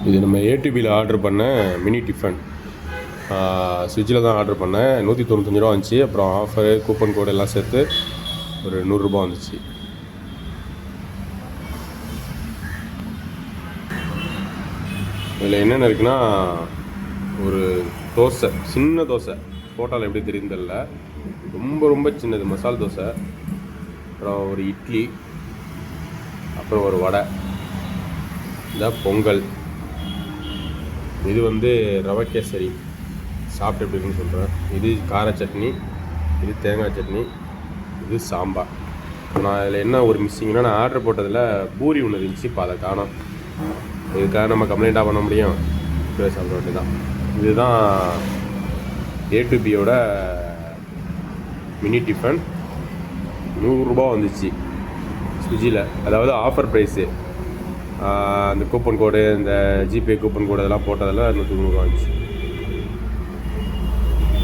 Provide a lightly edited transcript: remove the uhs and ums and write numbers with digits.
இது நம்ம ஏடிபியில் ஆர்டர் பண்ண மினி டிஃபன். ஸ்விட்சில் தான் ஆர்டர் பண்ணேன். 195 ரூபா வந்துச்சு. அப்புறம் ஆஃபரு கூப்பன் கோடு எல்லாம் சேர்த்து ஒரு 100 ரூபா வந்துச்சு. இதில் என்னென்ன இருக்குன்னா, ஒரு தோசை, சின்ன தோசை, ஃபோட்டோவில் எப்படி தெரியும் தெரியல, ரொம்ப ரொம்ப சின்னது மசால் தோசை. அப்புறம் ஒரு இட்லி, அப்புறம் ஒரு வடை, இதான் பொங்கல். இது வந்து ரவை கேசரி, சாப்பிட்டு எப்படி இருக்குன்னு சொல்கிறேன். இது கார சட்னி, இது தேங்காய் சட்னி, இது சாம்பார். நான் அதில் என்ன ஒரு மிஸ்ஸிங்னா, நான் ஆர்டர் போட்டதில் பூரி ஒன்று இருந்துச்சு, இப்போ அதை காணோம். இதுக்காக நம்ம கம்ப்ளைண்ட்டாக பண்ண முடியும், சாப்பிட வேண்டியதான். இதுதான் A2Bயோட மினி டிஃபன். 100 ரூபா வந்துச்சு ஸ்விக்கியில். அதாவது ஆஃபர் ப்ரைஸு. அந்த கூப்பன் கோடு, இந்த ஜிபே கூப்பன் கோடு அதெல்லாம் போட்டதில் 190 ரூபா வந்துச்சு.